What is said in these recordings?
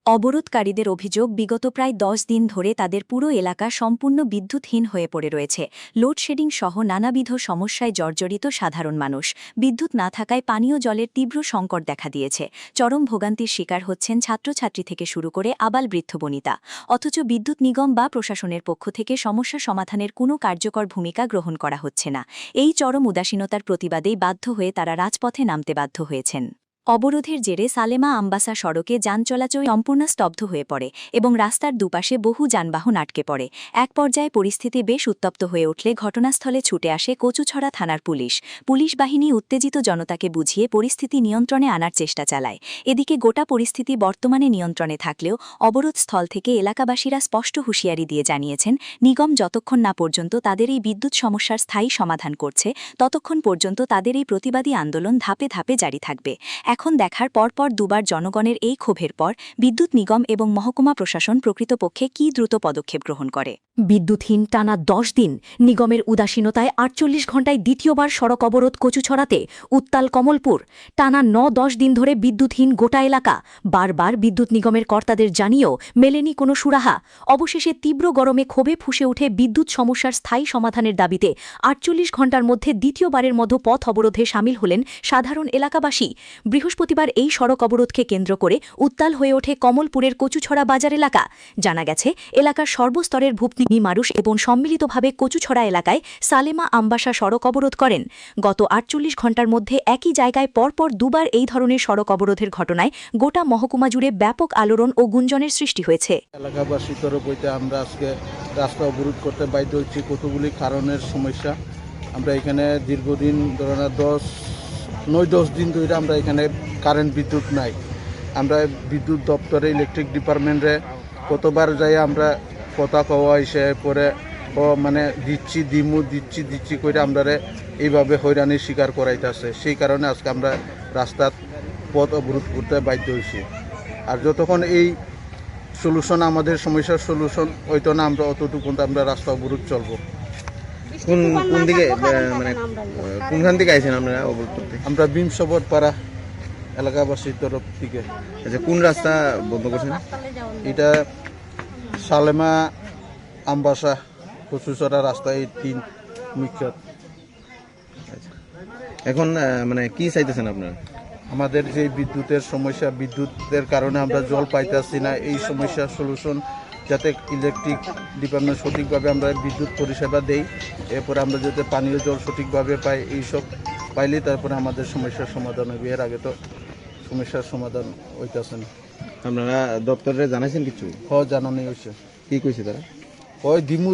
অবরোধকারীদের অভিযোগ বিগত প্রায় ১০ দিন ধরে তাদের পুরো এলাকা সম্পূর্ণ বিদ্যুৎহীন হয়ে পড়ে রয়েছে। লোডশেডিং সহ নানাবিধ সমস্যায় জর্জরিত সাধারণ মানুষ। বিদ্যুৎ না থাকায় পানীয় জলের তীব্র সংকট দেখা দিয়েছে। চরম ভোগান্তির শিকার হচ্ছেন ছাত্রছাত্রী থেকে শুরু করে আবাল বৃদ্ধ বনিতা। অথচ বিদ্যুৎ নিগম বা প্রশাসনের পক্ষ থেকে সমস্যা সমাধানের কোনো কার্যকর ভূমিকা গ্রহণ করা হচ্ছে না। এই চরম উদাসীনতার প্রতিবাদেই বাধ্য হয়ে তারা রাজপথে নামতে বাধ্য হয়েছেন। অবরোধের জেরে সালেমা আমবাসা সড়কে যান চলাচল সম্পূর্ণ স্তব্ধ হয়ে পড়ে এবং রাস্তার দুপাশে বহু যানবাহন আটকে পড়ে। এক পর্যায়ে পরিস্থিতি বেশ উত্তপ্ত হয়ে উঠলে ঘটনাস্থলে ছুটে আসে কচুছড়া থানার পুলিশ বাহিনী উত্তেজিত জনতাকে বুঝিয়ে পরিস্থিতি নিয়ন্ত্রণে আনার চেষ্টা চালায়। এদিকে গোটা পরিস্থিতি বর্তমানে নিয়ন্ত্রণে থাকলেও অবরোধস্থল থেকে এলাকাবাসীরা স্পষ্ট হুঁশিয়ারি দিয়ে জানিয়েছেন, নিগম যতক্ষণ না পর্যন্ত তাদের এই বিদ্যুৎ সমস্যার স্থায়ী সমাধান করছে ততক্ষণ পর্যন্ত তাদের এই প্রতিবাদী আন্দোলন ধাপে ধাপে জারি থাকবে। এখন দেখার পরপর দুবার জনগণের এই ক্ষোভের পর বিদ্যুৎ নিগম এবং মহকুমা প্রশাসন প্রকৃতপক্ষে কী দ্রুত পদক্ষেপ গ্রহণ করে। বিদ্যুৎহীন টানা ১০ দিন, নিগমের উদাসীনতায় ৪৮ ঘণ্টায় দ্বিতীয়বার সড়ক অবরোধ কচুছড়াতে, উত্তাল কমলপুর। টানা ৯-১০ দিন ধরে বিদ্যুৎহীন গোটা এলাকা। বারবার বিদ্যুৎ নিগমের কর্তাদের জানিয়েও মেলেনি কোনো সুরাহা। অবশেষে তীব্র গরমে ক্ষোভে ফুঁসে উঠে বিদ্যুৎ সমস্যার স্থায়ী সমাধানের দাবিতে ৪৮ ঘণ্টার মধ্যে দ্বিতীয়বারের মতো পথ অবরোধে সামিল হলেন সাধারণ এলাকাবাসী। বৃহস্পতিবার এই সড়ক অবরোধকে কেন্দ্র করে উত্তাল হয়ে ওঠে কমলপুরের কচুছড়া বাজার এলাকা। জানা গেছে, এলাকার সর্বস্তরের ভূপ্নি মানুষ এবং সম্মিলিতভাবে কচুছড়া এলাকায় সালেমা আমবাসা সড়ক অবরোধ করেন। গত ৪৮ ঘণ্টার মধ্যে একই জায়গায় পরপর দুবার এই ধরনের সড়ক অবরোধের ঘটনায় গোটা মহকুমা জুড়ে ব্যাপক আলোড়ন ও গুঞ্জনের সৃষ্টি হয়েছে। এলাকাবাসীর তরফ হইতে আমরা আজকে রাস্তা অবরোধ করতে বাধ্য হচ্ছি। কতগুলি কারণের সমস্যা। আমরা এখানে দীর্ঘদিন ধরে ৯-১০ দিন ধরে আমরা এখানে কারেন্ট বিদ্যুৎ নাই। আমরা বিদ্যুৎ দপ্তরে ইলেকট্রিক ডিপার্টমেন্টে কতবার যাই আমরা কথা কওয়া এসে পরে মানে দিচ্ছি করে আমরা এইভাবে হয়রানির শিকার করাইতেছে। সেই কারণে আজকে আমরা রাস্তার পথ অবরোধ করতে বাধ্য হয়েছি। আর যতক্ষণ এই সলিউশন, আমাদের সমস্যার সলিউশন হইতো না, আমরা অতটুকু আমরা রাস্তা অবরোধ চলবো। কোন দিকে মানে কোনখান থেকে আইছেন আপনারা অবরোধ করতে? আমরা বিমসবর পাড়া এলাকাবাসীর তরফ থেকে। আচ্ছা, কোন রাস্তা বন্ধ করছেন? এটা সালেমা আমবাসা কচুছড়া রাস্তা, এই ৩ মুখ্য। এখন মানে কি চাইতেছেন আপনারা? আমাদের যে বিদ্যুতের সমস্যা, বিদ্যুতের কারণে আমরা জল পাইতেছি না, এই সমস্যার সলিউশন যাতে ইলেকট্রিক ডিপার্টমেন্ট সঠিকভাবে আমরা বিদ্যুৎ পরিষেবা দেই, এরপরে আমরা যাতে পানীয় জল সঠিকভাবে পাই, এইসব পাইলেই তারপরে আমাদের সমস্যার সমাধান হবে। এর আগে তো সমস্যার সমাধান হইতেছে না। আপনারা দপ্তরে জানাইছেন কিছু? জানানো হয়েছে। কি কইছে তারা?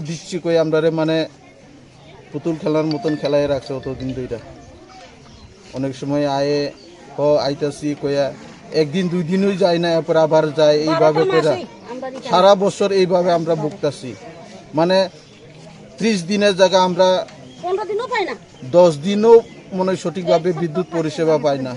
দিচ্ছি কই আমরা মানে পুতুল খেলার মতন খেলায় রাখছে অতদিন ধরে। অনেক সময় আইতাছি কয়া একদিন ২ দিনই যায় না, এরপর আবার যায়, এইভাবে করে সারা বছর এইভাবে আমরা ভুগতাছি। মানে ৩০ দিনের জায়গা আমরা ১০ দিনও মনে সঠিকভাবে বিদ্যুৎ পরিষেবা পাই না।